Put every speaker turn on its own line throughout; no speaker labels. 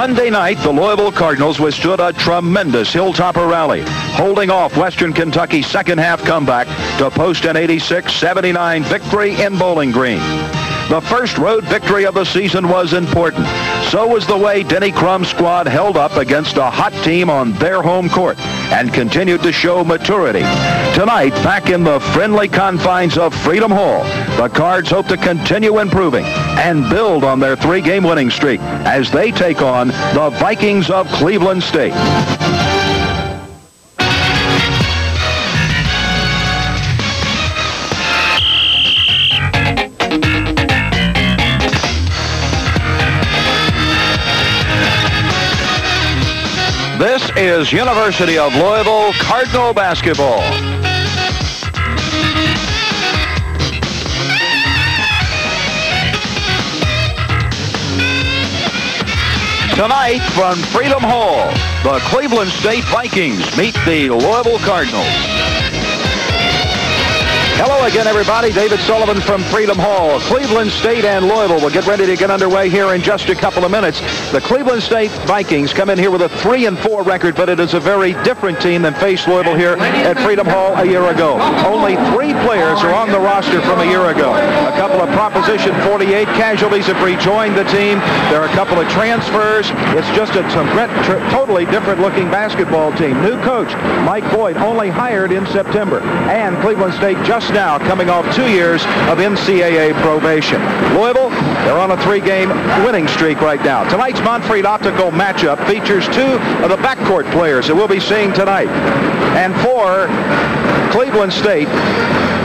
Monday night, the Louisville Cardinals withstood a tremendous Hilltopper rally, holding off Western Kentucky's second-half comeback to post an 86-79 victory in Bowling Green. The first road victory of the season was important. So was the way Denny Crum's squad held up against a hot team on their home court and continued to show maturity. Tonight, back in the friendly confines of Freedom Hall, the Cards hope to continue improving and build on their three-game winning streak as they take on the Vikings of Cleveland State. This is University of Louisville Cardinal basketball. Tonight from Freedom Hall, the Cleveland State Vikings meet the Louisville Cardinals. Hello again, everybody. David Sullivan from Freedom Hall. Cleveland State and Louisville will get ready to get underway here in just a couple of minutes. The Cleveland State Vikings come in here with a 3-4 record, but it is a very different team than faced Louisville here at Freedom Hall a year ago. Only 3 players are on the roster from a year ago. A couple of Proposition 48 casualties have rejoined the team. There are a couple of transfers. It's just a totally different-looking basketball team. New coach, Mike Boyd, only hired in September. And Cleveland State just now coming off 2 years of NCAA probation. Louisville, they're on a 3-game winning streak right now. Tonight's Montfrey Optical matchup features 2 of the backcourt players that we'll be seeing tonight. And for Cleveland State,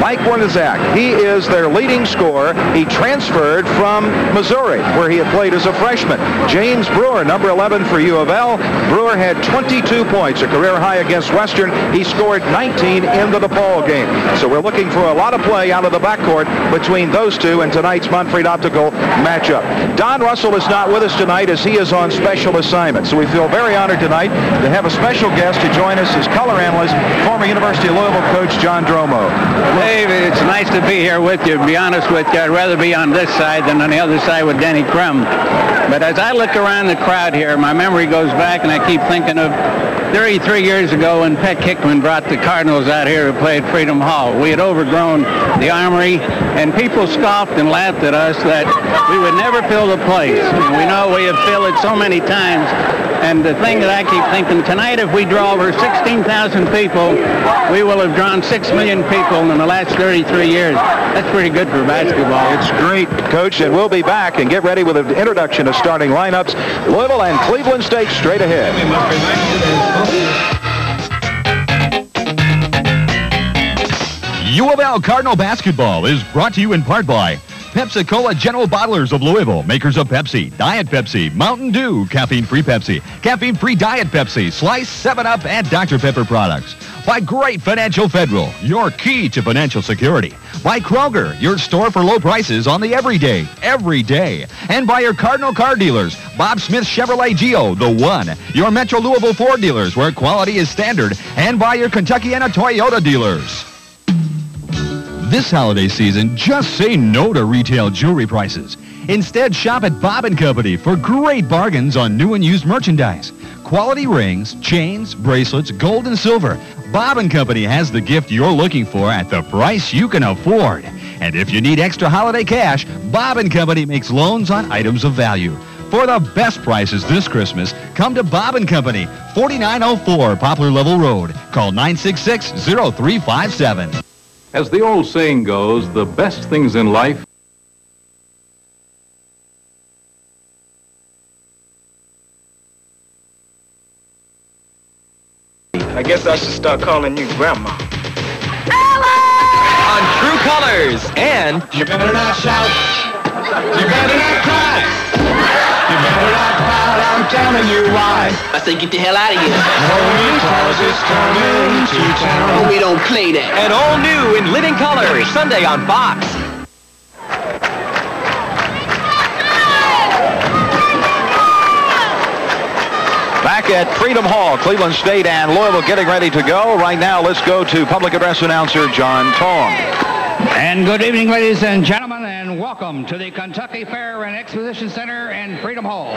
Mike Wernizak, he is their leading scorer. He transferred from Missouri, where he had played as a freshman. James Brewer, number 11 for U of L. Brewer had 22 points, a career high against Western. He scored 19 into the ball game. So we're looking for a lot of play out of the backcourt between those two in tonight's Montfrey Optical matchup. Don Russell is not with us tonight as he is on special assignment. So we feel very honored tonight to have a special guest to join us as color analyst, former University of Louisville coach John Dromo.
Dave, it's nice to be here with you. To be honest with you, I'd rather be on this side than on the other side with Denny Crum. But as I look around the crowd here, my memory goes back, and I keep thinking of 33 years ago when Peck Hickman brought the Cardinals out here to play at Freedom Hall. We had overgrown the Armory, and people scoffed and laughed at us that we would never fill the place. And we know we have filled it so many times. And the thing that I keep thinking, tonight if we draw over 16,000 people, we will have drawn 6 million people in the last 33 years. That's pretty good for basketball.
It's great, Coach, and we'll be back and get ready with an introduction of starting lineups. Louisville and Cleveland State straight ahead.
U of L Cardinal basketball is brought to you in part by Pepsi-Cola General Bottlers of Louisville, makers of Pepsi, Diet Pepsi, Mountain Dew, caffeine-free Pepsi, caffeine-free Diet Pepsi, Slice, 7-Up, and Dr. Pepper products. By Great Financial Federal, your key to financial security. By Kroger, your store for low prices on the everyday. And by your Cardinal car dealers, Bob Smith Chevrolet Geo, the one. Your Metro Louisville Ford dealers, where quality is standard. And by your Kentuckiana Toyota dealers. This holiday season, just say no to retail jewelry prices. Instead, shop at Bob & Company for great bargains on new and used merchandise. Quality rings, chains, bracelets, gold and silver. Bob & Company has the gift you're looking for at the price you can afford. And if you need extra holiday cash, Bob & Company makes loans on items of value. For the best prices this Christmas, come to Bob & Company, 4904 Poplar Level Road. Call 966-0357.
As the old saying goes, the best things in life
I guess I should start calling you Grandma.
On True Colors and
You better not shout. You better not cry. You better not pout. I'm telling you why.
I say get the hell out of here.
Because it's coming to town.
We don't play that.
And all new in Living Color, Sunday on Fox.
Back at Freedom Hall, Cleveland State and Louisville getting ready to go. Right now, let's go to public address announcer John Tong.
And good evening, ladies and gentlemen. And
And welcome to the Kentucky Fair and Exposition Center and Freedom Hall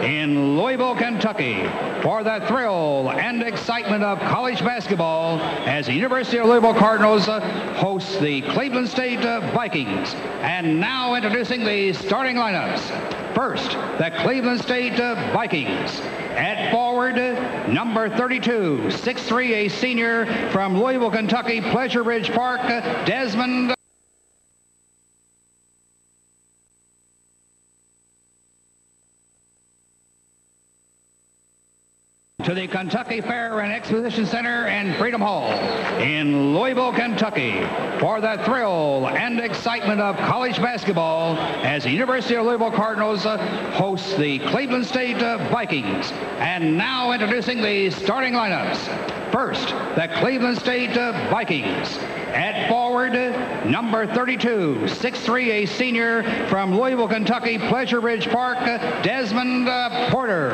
in Louisville, Kentucky, for the thrill and excitement of college basketball as the University of Louisville Cardinals hosts the Cleveland State Vikings. And now introducing the starting lineups. First, the Cleveland State Vikings. At forward, number 32, 6'3", a senior from Louisville, Kentucky, Pleasure Ridge Park, Desmond. To the Kentucky Fair and Exposition Center and Freedom Hall in Louisville, Kentucky, for the thrill and excitement of college basketball as the University of Louisville Cardinals hosts the Cleveland State Vikings. And now introducing the starting lineups. First, the Cleveland State Vikings. At forward, number 32, 6'3", a senior from Louisville, Kentucky, Pleasure Ridge Park, Desmond Porter.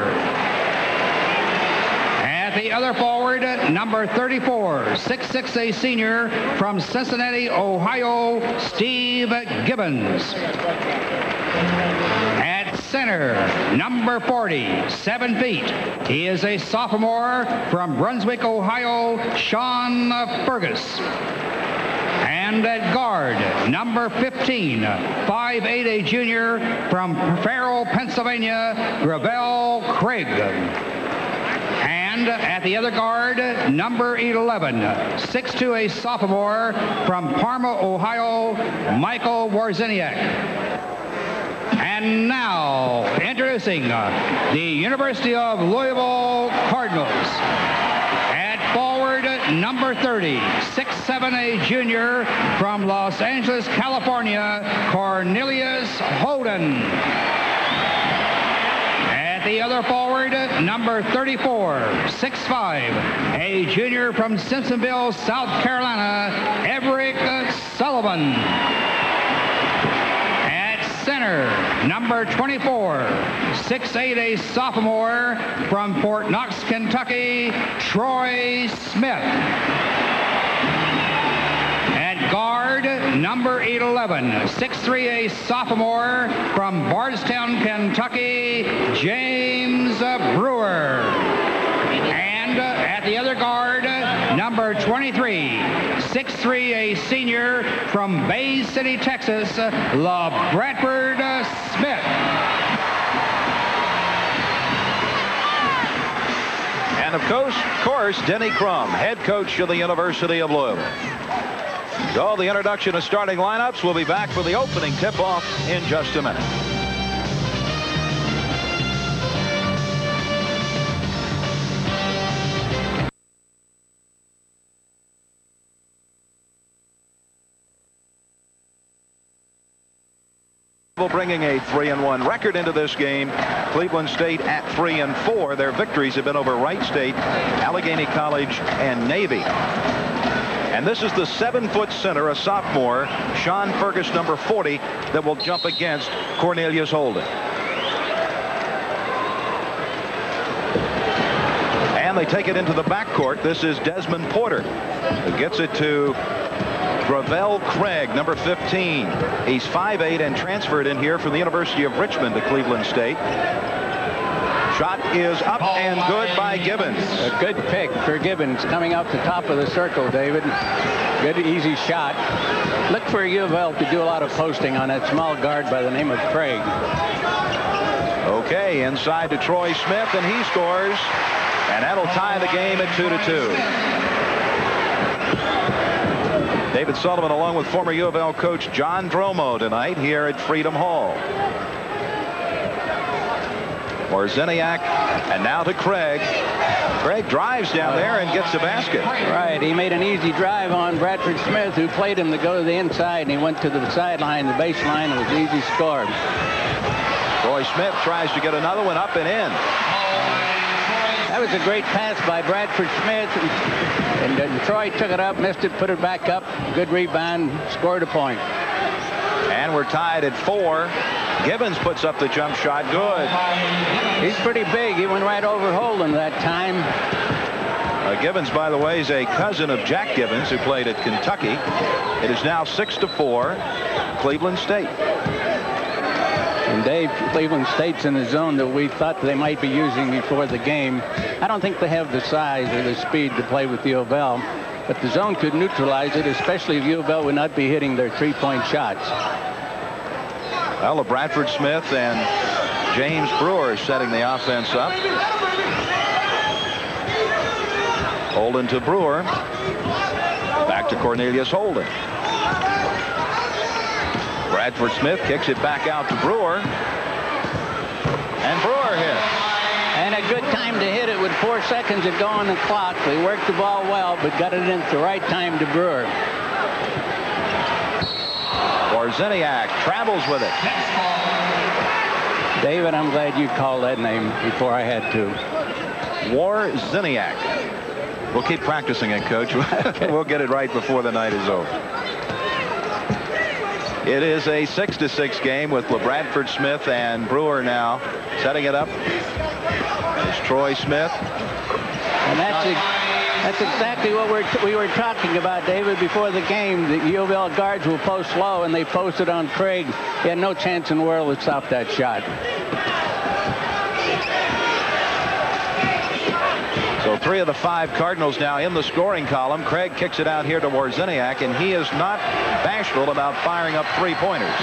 At the other forward, number 34, 6'6", a senior from Cincinnati, Ohio, Steve Gibbons. At center, number 40, 7 feet. He is a sophomore from Brunswick, Ohio, Sean Fergus. And at guard, number 15, 5'8", a junior from Farrell, Pennsylvania, Gravel Craig. And at the other guard, number 11, 6'2", a sophomore from Parma, Ohio, Michael Warzeniak. And now, introducing the University of Louisville Cardinals. At forward, number 30, 6'7", a junior from Los Angeles, California, Cornelius Holden. At the other forward, number 34, 6'5", a junior from Simpsonville, South Carolina, Everett Sullivan. At center, number 24, 6'8", a sophomore from Fort Knox, Kentucky, Troy Smith. At guard, number 11, 6'3", a sophomore from Bardstown, Kentucky, James Brewer. And at the other guard, number 23, 6'3", a senior from Bay City, Texas, LaBradford Smith.
And of course, Denny Crum, head coach of the University of Louisville. So the introduction of starting lineups. We'll be back for the opening tip-off in just a minute. Bringing a 3-1 record into this game. Cleveland State at 3-4. Their victories have been over Wright State, Allegheny College, and Navy. And this is the 7-foot center, a sophomore, Sean Fergus, number 40, that will jump against Cornelius Holden. And they take it into the backcourt. This is Desmond Porter, who gets it to Gravel Craig, number 15. He's 5'8" and transferred in here from the University of Richmond to Cleveland State. Shot is up and good by Gibbons.
A good pick for Gibbons coming up the top of the circle, David. Good, easy shot. Look for U of L to do a lot of posting on that small guard by the name of Craig.
Okay, inside to Troy Smith, and he scores. And that'll tie the game at 2-2. David Sullivan along with former U of L coach John Dromo tonight here at Freedom Hall. Warzeniak, and now to Craig. Craig drives down there and gets the basket.
Right, he made an easy drive on Bradford Smith, who played him to go to the inside, and he went to the sideline, the baseline. It was an easy score.
Troy Smith tries to get another one up and in.
That was a great pass by Bradford Smith, and Troy took it up, missed it, put it back up. Good rebound, scored a point.
And we're tied at 4. Gibbons puts up the jump shot. Good.
He's pretty big. He went right over Holden that time.
Gibbons, by the way, is a cousin of Jack Gibbons, who played at Kentucky. It is now 6-4, Cleveland State.
And Dave, Cleveland State's in a zone that we thought they might be using before the game. I don't think they have the size or the speed to play with U of L, but the zone could neutralize it, especially if U of L would not be hitting their three-point shots.
Well, Bradford Smith and James Brewer setting the offense up. Holden to Brewer. Back to Cornelius Holden. Bradford Smith kicks it back out to Brewer. And Brewer hits.
And a good time to hit it with 4 seconds to go on the clock. They worked the ball well, but got it in at the right time to Brewer.
Warzeniak travels with it.
David, I'm glad you called that name before I had to.
Warzeniak. We'll keep practicing it, Coach. We'll get it right before the night is over. It is a 6-6 game with LeBradford Smith and Brewer now setting it up. It's Troy Smith.
And that's exactly what we were talking about, David, before the game. The U of L guards will post low, and they posted on Craig. He had no chance in the world to stop that shot.
So 3 of the 5 Cardinals now in the scoring column. Craig kicks it out here to Warzeniak, and he is not bashful about firing up 3-pointers.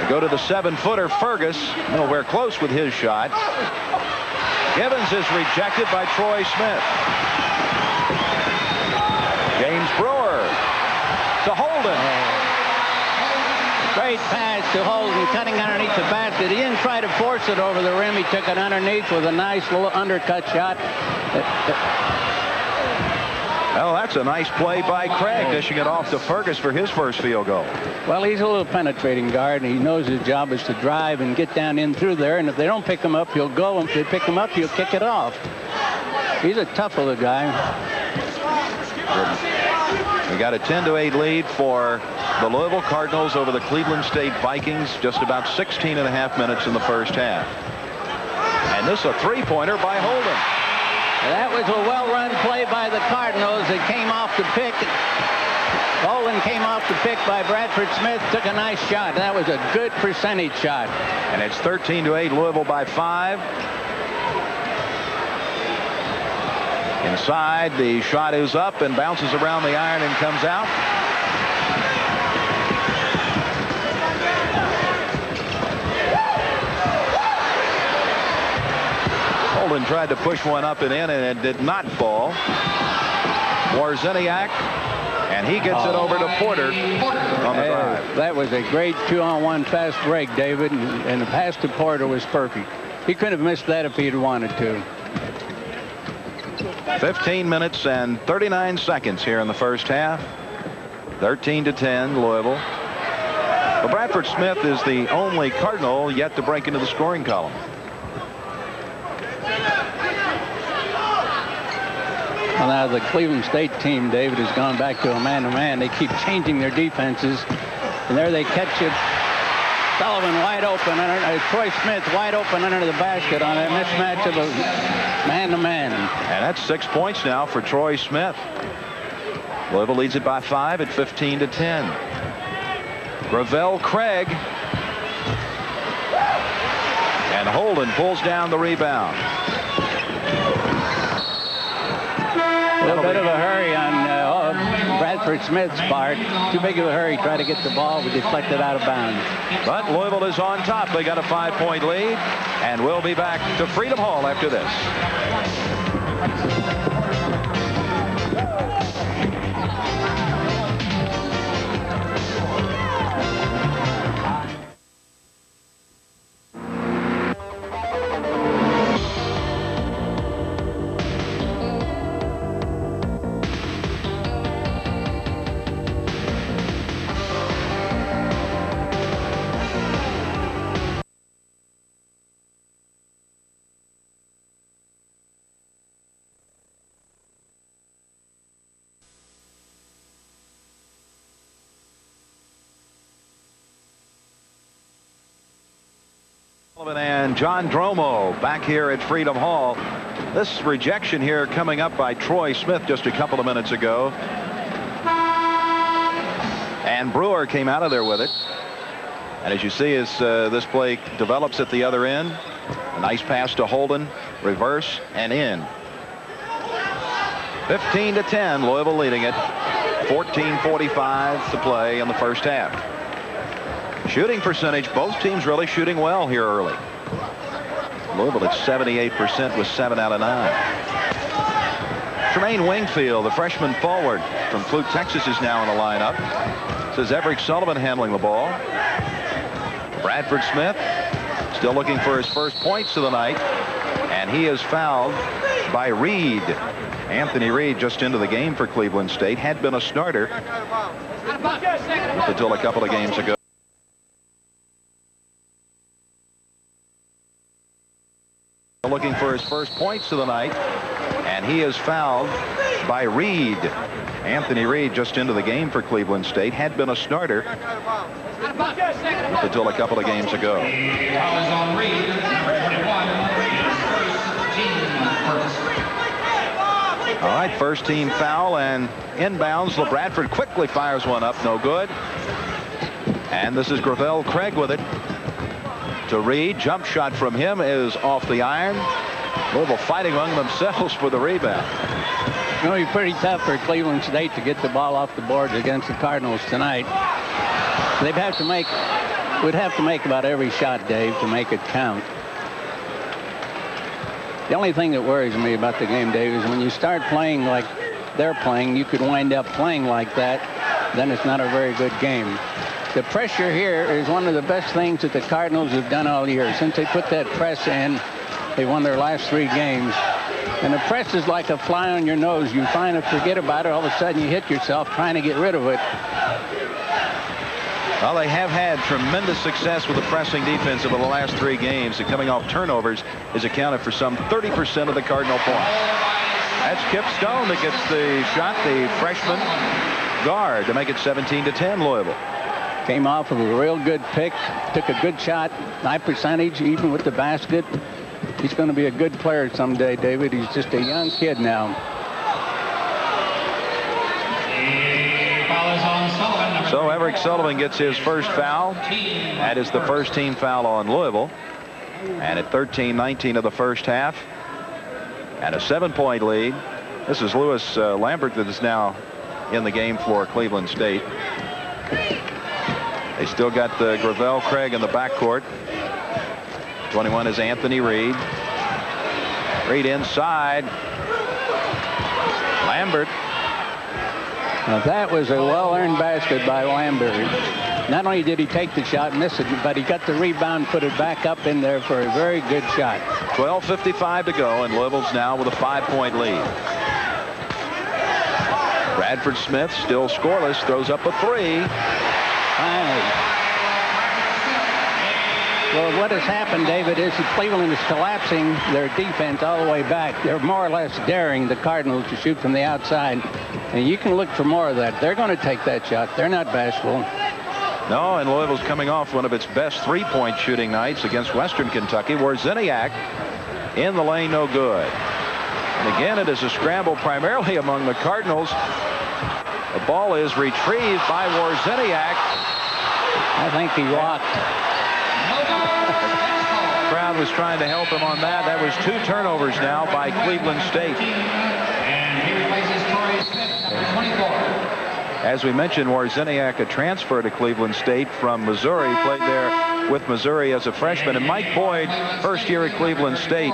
Go to the 7-footer. Fergus nowhere close with his shot. Givens is rejected by Troy Smith. James Brewer to Holden.
Great pass to Holden, cutting underneath the basket. He didn't try to force it over the rim. He took it underneath with a nice little undercut shot.
Well, that's a nice play by Craig, dishing it off to Fergus for his first field goal.
Well, he's a little penetrating guard, and he knows his job is to drive and get down in through there. And if they don't pick him up, he'll go. And if they pick him up, he'll kick it off. He's a tough little guy.
We got a 10-8 lead for the Louisville Cardinals over the Cleveland State Vikings. Just about 16.5 minutes in the first half. And this is a 3-pointer by Holden.
That was a well-run play by the Cardinals. It came off the pick. Holden came off the pick by Bradford Smith. Took a nice shot. That was a good percentage shot.
And it's 13-8, Louisville by 5. Inside, the shot is up and bounces around the iron and comes out. Holden tried to push one up and in, and it did not fall. Warzeniak, and he gets it over to Porter on the drive.
That was a great 2-on-1 fast break, David, and the pass to Porter was perfect. He couldn't have missed that if he'd wanted to.
15 minutes and 39 seconds here in the first half. 13-10, Louisville. Well, Bradford Smith is the only Cardinal yet to break into the scoring column.
Well, now the Cleveland State team, David, has gone back to a man-to-man. They keep changing their defenses, and there they catch it. Sullivan wide open, Troy Smith wide open under the basket on a mismatch of a man-to-man.
And that's 6 points now for Troy Smith. Louisville leads it by 5 at 15-10. Gravel Craig. And Holden pulls down the rebound.
A little bit of a hurry on Bradford Smith's part. Too big of a hurry. Try to get the ball, but deflected out of bounds.
But Louisville is on top. They got a 5-point lead, and we'll be back to Freedom Hall after this. And John Dromo back here at Freedom Hall. This rejection here coming up by Troy Smith just a couple of minutes ago. And Brewer came out of there with it. And as you see, as this play develops at the other end, a nice pass to Holden, reverse and in. 15-10, Louisville leading it. 14:45 to play in the first half. Shooting percentage, both teams really shooting well here early. Louisville at 78% with 7 out of 9. Tremaine Wingfield, the freshman forward from Clute, Texas, is now in the lineup. This is Everett Sullivan handling the ball. Bradford Smith still looking for his first points of the night, and he is fouled by Reed. Anthony Reed just into the game for Cleveland State, had been a starter until a couple of games ago. Looking for his first points of the night, and he is fouled by Reed. Anthony Reed just into the game for Cleveland State, had been a starter until a couple of games ago. All right, first team foul and inbounds. LeBradford quickly fires one up, no good. And this is Gravel Craig with it to Reed. Jump shot from him is off the iron. Louisville fighting among themselves for the rebound.
It's going to be pretty tough for Cleveland State to get the ball off the boards against the Cardinals tonight. Would have to make about every shot, Dave, to make it count. The only thing that worries me about the game, Dave, is when you start playing like they're playing, you could wind up playing like that, then it's not a very good game. The pressure here is one of the best things that the Cardinals have done all year. Since they put that press in, they won their last 3 games. And the press is like a fly on your nose. You kind of forget about it. All of a sudden, you hit yourself trying to get rid of it.
Well, they have had tremendous success with the pressing defense over the last 3 games, and coming off turnovers is accounted for some 30% of the Cardinal points. That's Kip Stone that gets the shot, the freshman guard, to make it 17-10 Louisville.
Came off of a real good pick, took a good shot, high percentage, even with the basket. He's going to be a good player someday, David. He's just a young kid now.
So Everett Sullivan gets his first foul. That is the first team foul on Louisville. And at 13-19 of the first half, and a 7-point lead. This is Lewis Lambert that is now in the game for Cleveland State. They still got Gravel Craig in the backcourt. 21 is Anthony Reed. Reed inside. Lambert.
Now that was a well-earned basket by Lambert. Not only did he take the shot, miss it, but he got the rebound, put it back up in there for a very good shot.
12:55 to go, and Louisville's now with a 5-point lead. Bradford Smith still scoreless, throws up a 3.
Finally. Well, what has happened, David, is that Cleveland is collapsing their defense all the way back. They're more or less daring the Cardinals to shoot from the outside. And you can look for more of that. They're going to take that shot. They're not bashful.
No, and Louisville's coming off one of its best 3-point shooting nights against Western Kentucky, where Ziniak in the lane, no good. And again, it is a scramble primarily among the Cardinals. The ball is retrieved by Warzeniak.
I think he walked.
The crowd was trying to help him on that. That was 2 turnovers now by Cleveland State.
And he replaces Torrey Smith, number 24.
As we mentioned, Warzeniak, a transfer to Cleveland State from Missouri, played there with Missouri as a freshman. And Mike Boyd, first year at Cleveland State.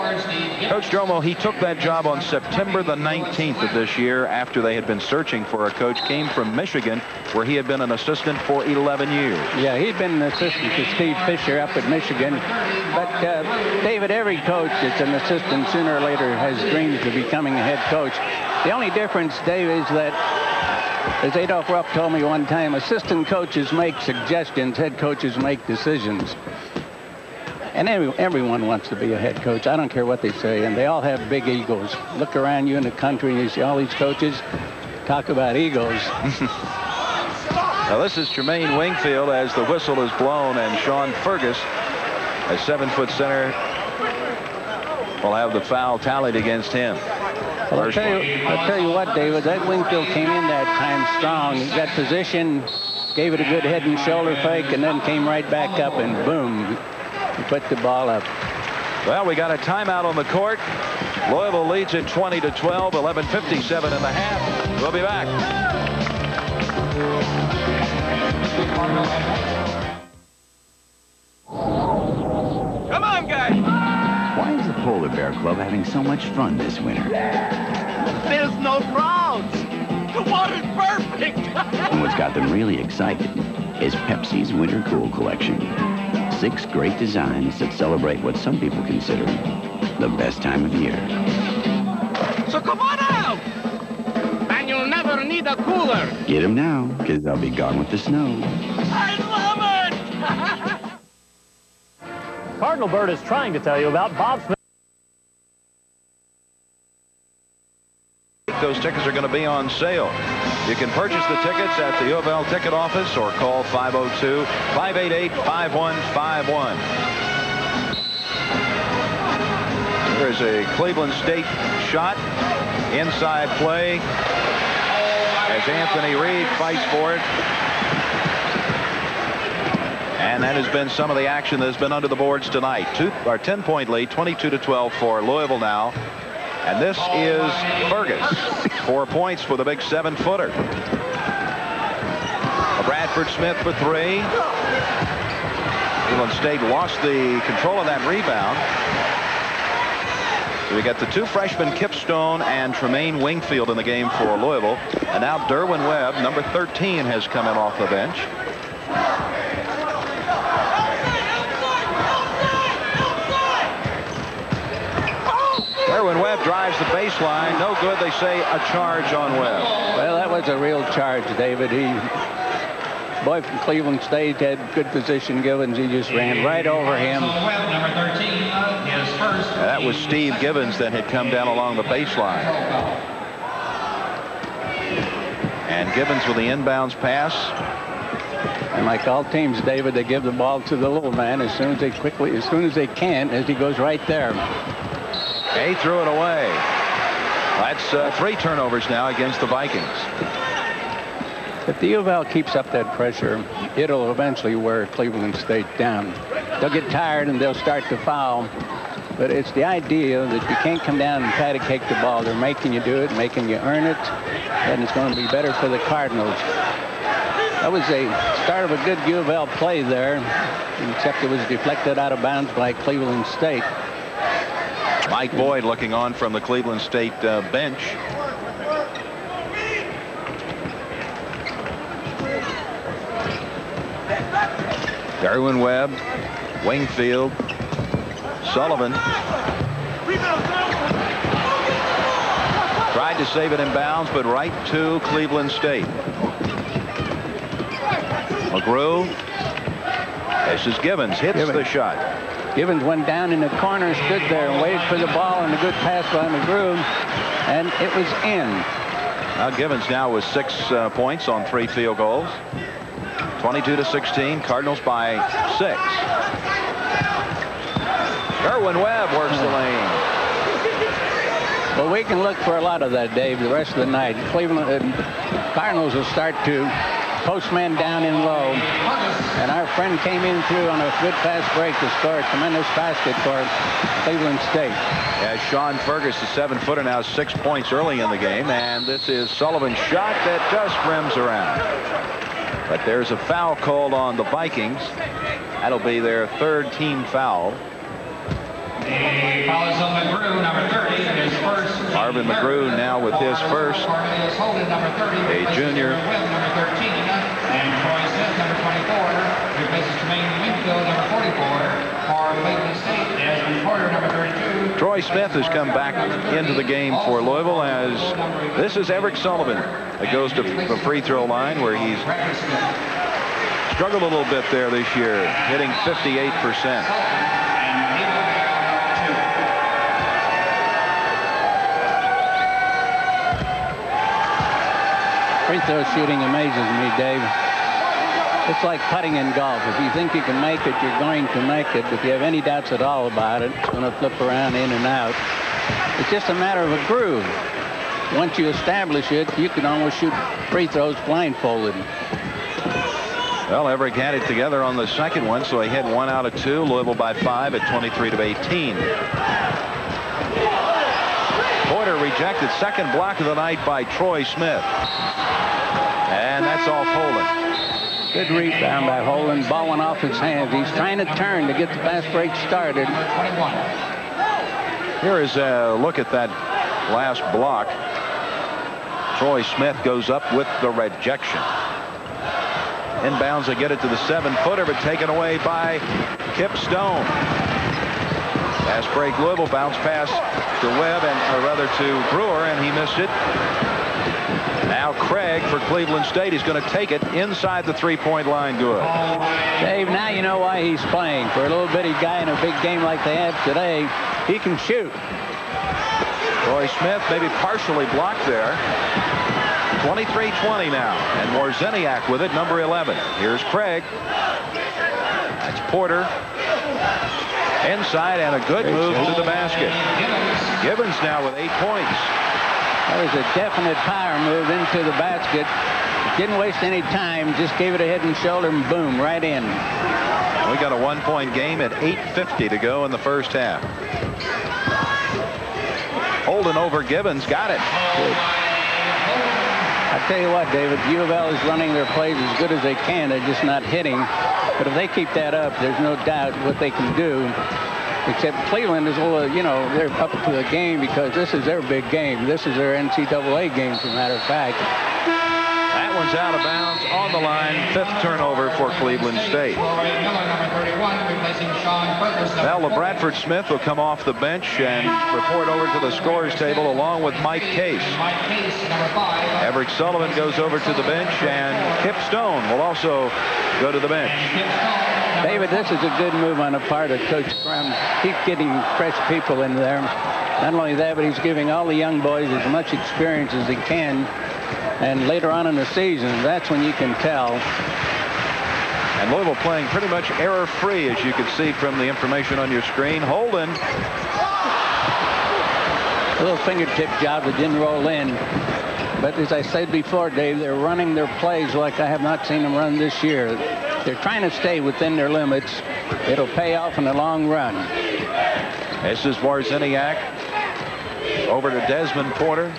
Coach Dromo, he took that job on September the 19th of this year after they had been searching for a coach. Came from Michigan, where he had been an assistant for 11 years.
Yeah, he'd been an assistant to Steve Fisher up at Michigan. But, David, every coach that's an assistant sooner or later has dreams of becoming a head coach. The only difference, Dave, is that, as Adolph Rupp told me one time, assistant coaches make suggestions, head coaches make decisions. And everyone wants to be a head coach. I don't care what they say, and they all have big egos. Look around you in the country, and you see all these coaches talk about egos.
Now this is Tremaine Wingfield as the whistle is blown, and Sean Fergus, a 7-foot center, will have the foul tallied against him.
Well, I'll tell you what, David, that Wingfield came in that time strong. He got position gave it a good head and shoulder fake, and then came right back up, and boom, he put the ball up.
Well, we got a timeout on the court. Louisville leads it 20-12, 11:57 in the half. We'll be back.
Come on, guys.
Why is the Polar Bear Club having so much fun this winter?
There's no crowds. The water's perfect.
And what's got them really excited is Pepsi's Winter Cool Collection. 6 great designs that celebrate what some people consider the best time of year.
So come on out. And you'll never need a cooler.
Get them now, because they'll be gone with the snow.
I love it.
Cardinal Bird is trying to tell you about Bob Smith.
Those tickets are going to be on sale. You can purchase the tickets at the U of L ticket office or call 502-588-5151. There's a Cleveland State shot. Inside play as Anthony Reed fights for it. And that has been some of the action that has been under the boards tonight. 10-point lead, 22-12 for Louisville now. And this is Fergus. 4 points for the big 7-footer. Bradford Smith for 3. Cleveland State lost the control of that rebound. So we got the 2 freshmen, Kip Stone and Tremaine Wingfield, in the game for Louisville. And now Derwin Webb, number 13, has come in off the bench. Derwin Webb drives the baseline. No good. They say a charge on Webb.
Well, that was a real charge, David. Boy from Cleveland State had good position. Givens, he just ran right over him.
That was Steve Givens that had come down along the baseline. And Givens with the inbounds pass.
And like all teams, David, they give the ball to the little man as soon as they can, as he goes right there.
He threw it away. That's 3 turnovers now against the Vikings.
If the U of L keeps up that pressure, it'll eventually wear Cleveland State down. They'll get tired and they'll start to foul. But it's the idea that you can't come down and try to kick the ball. They're making you do it, making you earn it, and it's going to be better for the Cardinals. That was a start of a good U of L play there, except it was deflected out of bounds by Cleveland State.
Mike Boyd looking on from the Cleveland State bench. Derwin Webb, Wingfield, Sullivan. Tried to save it in bounds, but right to Cleveland State. McGrew. This is Givens. Hits the shot.
Givens went down in the corner, stood there and waited for the ball, and a good pass by McGrew, and it was in.
Now Givens now with 6 points on 3 field goals. 22-16. Cardinals by 6. Derwin Webb works the lane.
Well, we can look for a lot of that, Dave, the rest of the night. Cleveland Cardinals will start to postman down in low, and our friend came in through on a good fast break to score a tremendous basket for Cleveland State.
As Sean Fergus, the 7-footer, now 6 points early in the game, and this is Sullivan's shot that just rims around. But there's a foul called on the Vikings. That'll be their 3rd team foul.
The foul is on McGrew, number 30, and his first.
Marvin McGrew now with his first. A junior.
Number 13, and Troy Smith, number 24, replaces Tremaine Wingfield, number 44, for Cleveland State, as reporter, number 32.
Troy Smith has come back into the game for Louisville, as this is Eric Sullivan that goes to the free throw line, where he's struggled a little bit there this year, hitting 58%.
Free throw shooting amazes me, Dave. It's like putting in golf. If you think you can make it, you're going to make it. If you have any doubts at all about it, it's going to flip around in and out. It's just a matter of a groove. Once you establish it, you can almost shoot free throws blindfolded.
Well, Everett had it together on the second one, so he had 1 out of 2. Louisville by 5 at 23-18. Porter rejected. Second block of the night by Troy Smith. And that's off Holden.
Good rebound by Holden. Ball went off his hands. He's trying to turn to get the fast break started.
Here is a look at that last block. Troy Smith goes up with the rejection. Inbounds, they get it to the 7-footer, but taken away by Kip Stone. Fast break Louisville, bounce pass to Webb, or rather to Brewer, and he missed it. Now Craig for Cleveland State. He's going to take it inside the three-point line. Good.
Dave, now you know why he's playing. For a little bitty guy in a big game like they have today, he can shoot.
Troy Smith maybe partially blocked there. 23-20 now. And Warzeniak with it, number 11. Here's Craig. That's Porter. Inside, and a good move to the basket. Gibbons now with 8 points.
That was a definite power move into the basket. Didn't waste any time. Just gave it a head and shoulder, and boom, right in.
We got a 1-point game at 8:50 to go in the first half. Holden over Gibbons. Got it.
I tell you what, David, U of L is running their plays as good as they can. They're just not hitting. But if they keep that up, there's no doubt what they can do. Except Cleveland is a little, you know, they're up to the game because this is their big game. This is their NCAA game, as a matter of fact.
That one's out of bounds on the line. 5th turnover for Cleveland State. Now LeBradford Smith will come off the bench and report over to the scorers table along with Mike Case. Everett Sullivan goes over to the bench, and Kip Stone will also go to the bench.
David, this is a good move on the part of Coach Crum. Keep getting fresh people in there. Not only that, but he's giving all the young boys as much experience as he can. And later on in the season, that's when you can tell.
And Louisville playing pretty much error-free, as you can see from the information on your screen. Holden.
A little fingertip job that didn't roll in. But as I said before, Dave, they're running their plays like I have not seen them run this year. They're trying to stay within their limits. It'll pay off in the long run.
This is Warzeniak. Over to Desmond Porter.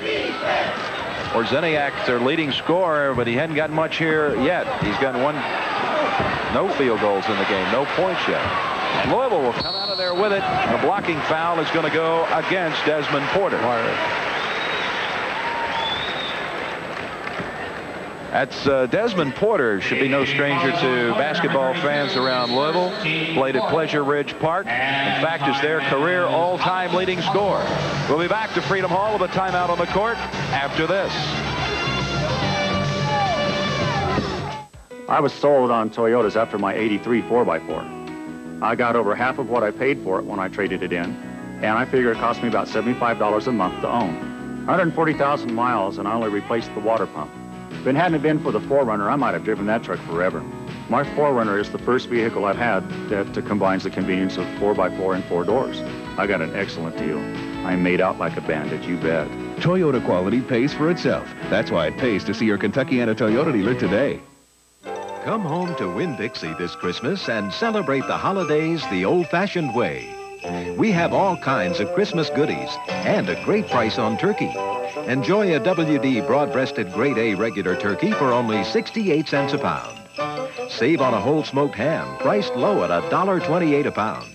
Warzeniak, their leading scorer, but he hadn't gotten much here yet. He's gotten no field goals in the game, no points yet. And Louisville will come out of there with it. The blocking foul is going to go against Desmond Porter. That's Desmond Porter. Should be no stranger to basketball fans around Louisville. Played at Pleasure Ridge Park. In fact, is their career all-time leading scorer. We'll be back to Freedom Hall with a timeout on the court after this.
I was sold on Toyotas after my '83 4x4. I got over half of what I paid for it when I traded it in, and I figure it cost me about $75 a month to own. 140,000 miles, and I only replaced the water pump. If it hadn't been for the 4Runner, I might have driven that truck forever. My 4Runner is the first vehicle I've had that combines the convenience of 4x4 and 4 doors. I got an excellent deal. I'm made out like a bandit, you bet.
Toyota quality pays for itself. That's why it pays to see your Kentuckiana Toyota dealer today.
Come home to Winn-Dixie this Christmas and celebrate the holidays the old-fashioned way. We have all kinds of Christmas goodies and a great price on turkey. Enjoy a WD broad-breasted grade A regular turkey for only 68 cents a pound. Save on a whole smoked ham priced low at $1.28 a pound.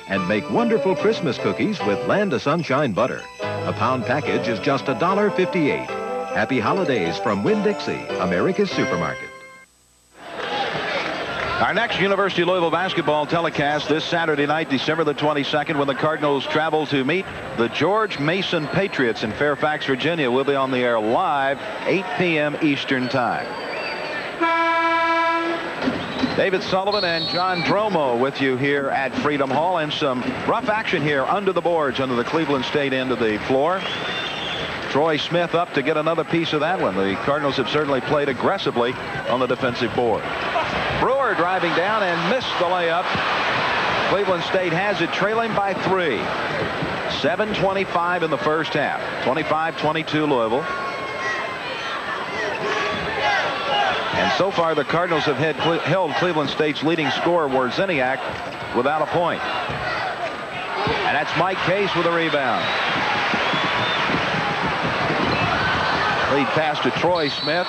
And make wonderful Christmas cookies with Land of Sunshine butter. A pound package is just $1.58. Happy holidays from Winn-Dixie, America's supermarket.
Our next University of Louisville basketball telecast this Saturday night, December the 22nd, when the Cardinals travel to meet the George Mason Patriots in Fairfax, Virginia. We'll be on the air live, 8 p.m. Eastern Time. David Sullivan and John Dromo with you here at Freedom Hall, and some rough action here under the boards, under the Cleveland State end of the floor. Troy Smith up to get another piece of that one. The Cardinals have certainly played aggressively on the defensive board. Brewer driving down and missed the layup. Cleveland State has it, trailing by 3. 7:25 in the first half. 25-22 Louisville. And So far, the Cardinals have held Cleveland State's leading scorer, Wawrzyniak, without a point. And that's Mike Case with a rebound. Lead pass to Troy Smith.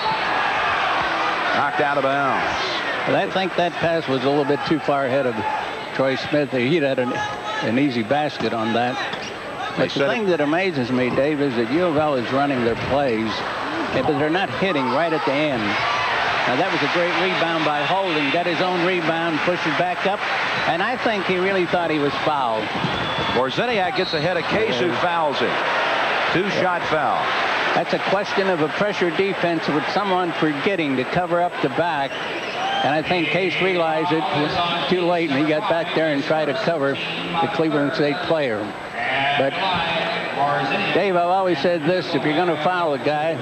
Knocked out of bounds.
But I think that pass was a little bit too far ahead of Troy Smith. He'd had an easy basket on that. But the thing that amazes me, Dave, is that U of L is running their plays, but they're not hitting right at the end. Now, that was a great rebound by Holden. Got his own rebound, pushed it back up, and I think he really thought he was fouled.
Wawrzyniak gets ahead of Case, who fouls him. Two-shot foul.
That's a question of a pressure defense with someone forgetting to cover up the back. And I think Case realized it was too late, and he got back there and tried to cover the Cleveland State player. But, Dave, I've always said this, if you're going to foul a guy,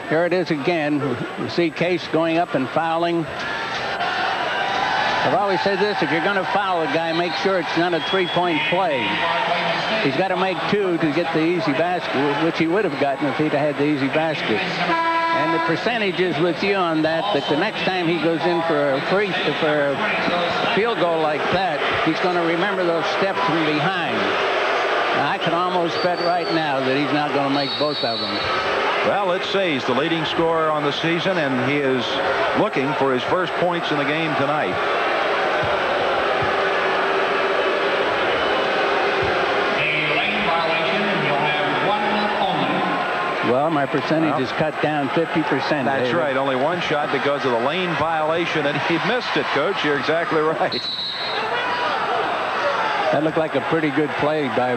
here it is again. You see Case going up and fouling. I've always said this, if you're going to foul a guy, make sure it's not a three-point play. He's got to make two to get the easy basket, which he would have gotten if he'd had the easy basket. And the percentage is with you on that the next time he goes in for a field goal like that, he's going to remember those steps from behind. Now, I can almost bet right now that he's not going to make both of them.
Well, let's see. He's the leading scorer on the season, and he is looking for his first points in the game tonight.
Well, my percentage is cut down 50%.
That's right. Only one shot because of the lane violation, and he missed it, Coach. You're exactly right.
That looked like a pretty good play by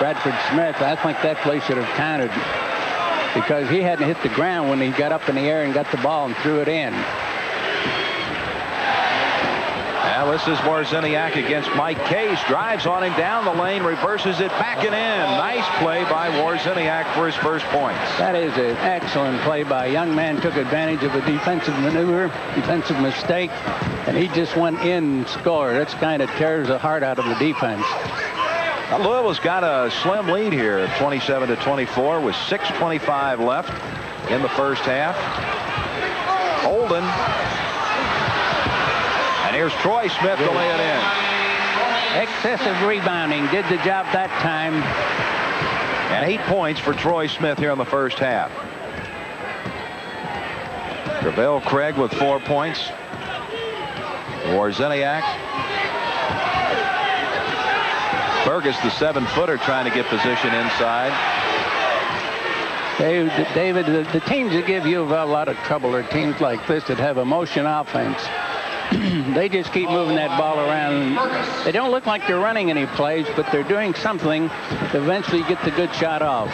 Bradford Smith. I think that play should have counted because he hadn't hit the ground when he got up in the air and got the ball and threw it in.
Now this is Wawrzyniak against Mike Case. Drives on him down the lane, reverses it back and in. Nice play by Wawrzyniak for his first points.
That is an excellent play by a young man. Took advantage of a defensive maneuver, defensive mistake, and he just went in and scored. That's kind of tears the heart out of the defense.
Now, Louisville's got a slim lead here, 27-24, with 6:25 left in the first half. Holden. And here's Troy Smith to lay it in.
Excessive rebounding. Did the job that time.
And 8 points for Troy Smith here in the first half. Travell Craig with 4 points. Wawrzyniak. Fergus, the 7-footer, trying to get position inside.
David, the teams that give U of L a lot of trouble are teams like this that have a motion offense. They just keep moving that ball around. They don't look like they're running any plays, but they're doing something to eventually get the good shot off.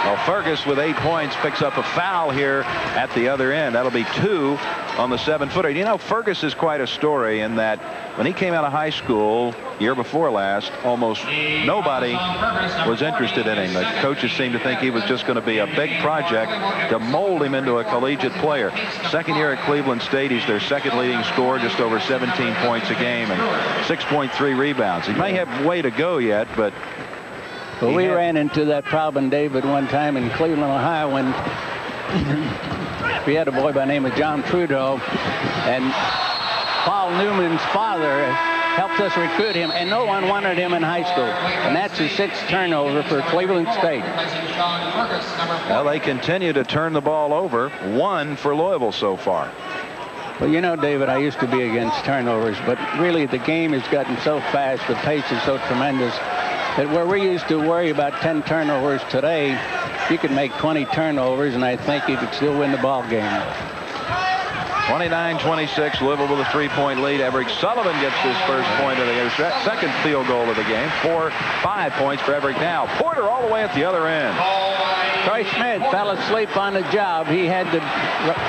Well, Fergus with 8 points picks up a foul here at the other end. That'll be 2 on the 7-footer. You know, Fergus is quite a story in that when he came out of high school year before last, almost nobody was interested in him. The coaches seemed to think he was just going to be a big project to mold him into a collegiate player. Second year at Cleveland State, he's their second leading scorer, just over 17 points a game and 6.3 rebounds. He may have way to go yet, but
well, we ran into that problem, David, one time in Cleveland, Ohio, when we had a boy by the name of John Trudeau, and Paul Newman's father helped us recruit him, and no one wanted him in high school. And that's his 6th turnover for Cleveland State.
Well, they continue to turn the ball over. 1 for Louisville so far.
Well, you know, David, I used to be against turnovers, but really the game has gotten so fast, the pace is so tremendous, that where we used to worry about 10 turnovers today, you could make 20 turnovers, and I think you could still win the ball game.
29-26, Louisville with a 3-point lead. Everett Sullivan gets his first point of the game, second field goal of the game. 5 points for Everett now. Porter all the way at the other end.
Troy Smith fell asleep on the job. He had the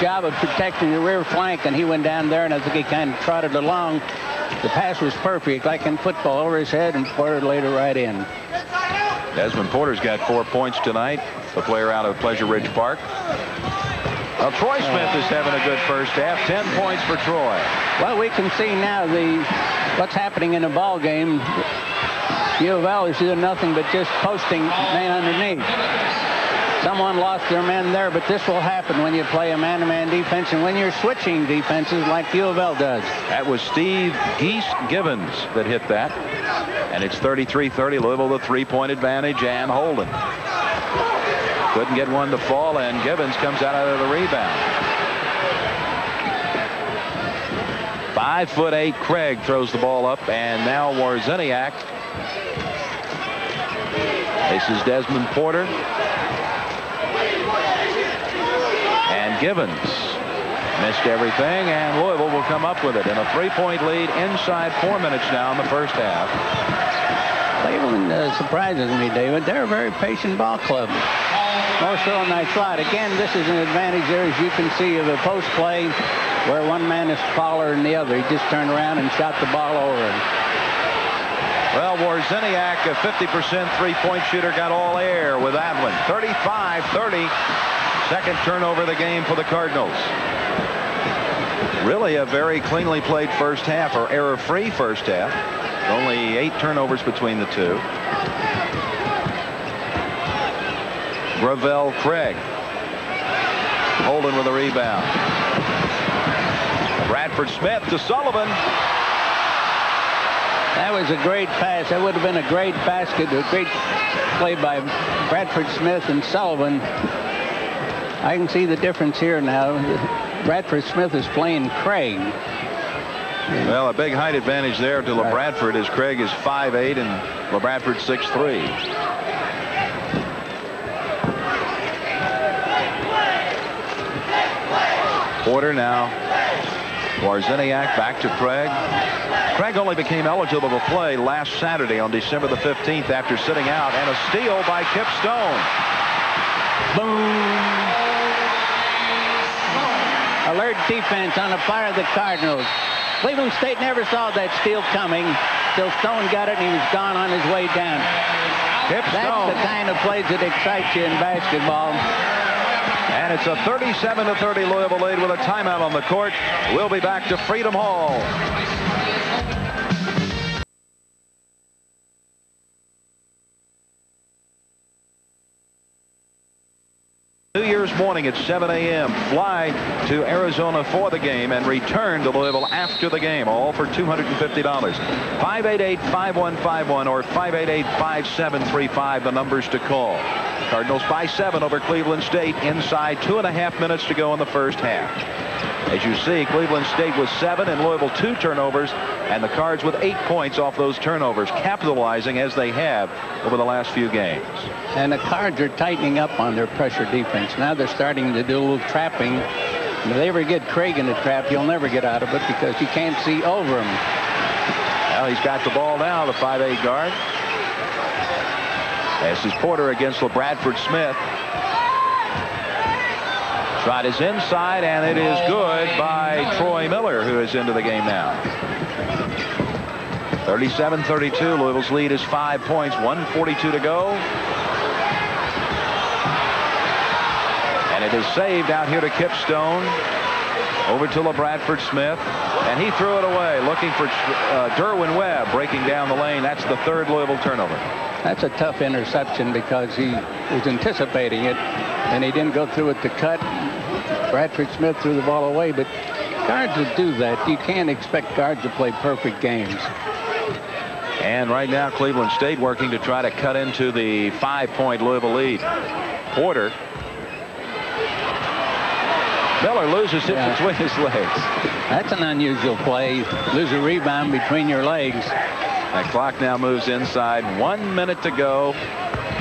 job of protecting the rear flank, and he went down there, and I think he kind of trotted along. The pass was perfect, like in football, over his head, and Porter laid it right in.
Desmond Porter's got 4 points tonight, the player out of Pleasure Ridge Park. Well, Troy Smith is having a good first half. 10 points for Troy.
Well, we can see now what's happening in the ball game. U of L is doing nothing but just posting man underneath. Someone lost their men there, but this will happen when you play a man-to-man defense and when you're switching defenses like U of L does.
That was Steve Geese Gibbons that hit that. And it's 33-30, Louisville the three-point advantage, and Holden couldn't get one to fall, and Gibbons comes out of the rebound. 5'8" Craig throws the ball up, and now Warzeniak. This is Desmond Porter. And Gibbons missed everything, and Louisville will come up with it in a 3-point lead inside 4 minutes now in the first half.
Cleveland surprises me, David. They're a very patient ball club. More so than I thought. Again, this is an advantage there, as you can see, of a post play where one man is taller than the other. He just turned around and shot the ball over.
Well, Warzeniak, a 50% three-point shooter, got all air with that one. 35-30. Second turnover of the game for the Cardinals. Really a very cleanly played first half, or error-free first half. Only 8 turnovers between the two. Gravel Craig. Holden with a rebound. Bradford Smith to Sullivan.
That was a great pass. That would have been a great basket. A great play by Bradford Smith and Sullivan. I can see the difference here now. Bradford Smith is playing Craig.
Well, a big height advantage there to LeBradford, as Craig is 5'8" and LeBradford 6'3". Porter now. Warzeniak back to Craig. Craig only became eligible to play last Saturday on December the 15th after sitting out, and a steal by Kip Stone.
Boom. Alert defense on the part of the Cardinals. Cleveland State never saw that steal coming till Stone got it, and he was gone on his way down. That's the kind of plays that excite you in basketball.
And it's a 37-30 Louisville lead with a timeout on the court. We'll be back to Freedom Hall. New Year's morning at 7 a.m. Fly to Arizona for the game and return to Louisville after the game, all for $250. 588-5151 or 588-5735, the numbers to call. Cardinals by 7 over Cleveland State inside 2.5 minutes to go in the first half. As you see, Cleveland State with 7 and Louisville 2 turnovers, and the Cards with 8 points off those turnovers, capitalizing as they have over the last few games.
And the Cards are tightening up on their pressure defense. Now they're starting to do a little trapping. If they ever get Craig in a trap, you'll never get out of it because you can't see over him.
Well, he's got the ball now, the 5'8" guard. This is Porter against LeBradford Smith. Shot is inside, and it is good by Troy Miller, who is into the game now. 37-32. Louisville's lead is 5 points, 1:42 to go. And it is saved out here to Kip Stone. Over to LeBradford Smith, and he threw it away, looking for Derwin Webb breaking down the lane. That's the third Louisville turnover.
That's a tough interception because he was anticipating it, and he didn't go through it to cut. Bradford Smith threw the ball away, but guards would do that. You can't expect guards to play perfect games.
And right now, Cleveland State working to try to cut into the 5-point Louisville lead. Porter. Miller loses it between his legs.
That's an unusual play. Lose a rebound between your legs.
That clock now moves inside. 1 minute to go.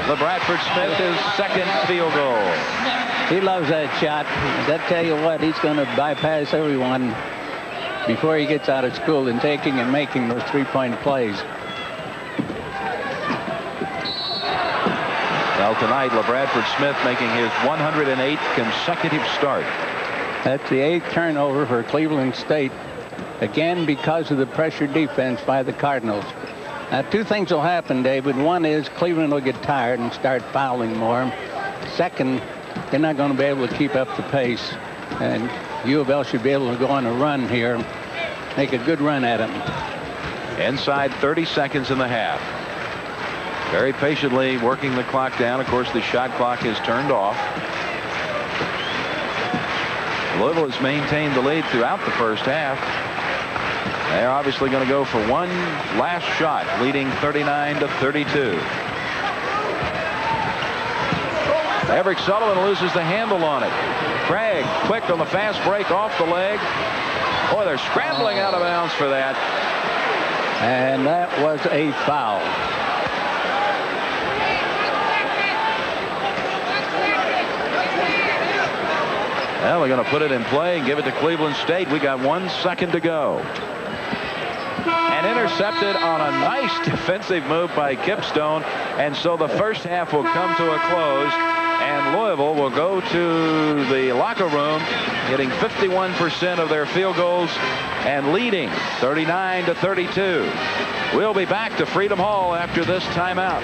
LeBradford Smith, his second field goal.
He loves that shot. That tell you what, he's going to bypass everyone before he gets out of school in taking and making those three-point plays.
Well, tonight, LeBradford Smith making his 108th consecutive start.
That's the 8th turnover for Cleveland State. Again, because of the pressure defense by the Cardinals. Now, 2 things will happen, David. One is Cleveland will get tired and start fouling more. Second, they're not going to be able to keep up the pace. And U of L should be able to go on a run here. Make a good run at them.
Inside 30 seconds in the half.
very patiently working the clock down. Of course, the shot clock is turned off. Louisville has maintained the lead throughout the first half. They're obviously going to go for one last shot, leading 39-32. Everett Sullivan loses the handle on it. Craig quick on the fast break off the leg. Boy, they're scrambling out of bounds for that.
And that was a foul.
Well, they're going to put it in play and give it to Cleveland State. We got 1 second to go. And intercepted on a nice defensive move by Kipstone. And so the first half will come to a close. And Louisville will go to the locker room, hitting 51% of their field goals and leading 39-32. We'll be back to Freedom Hall after this timeout.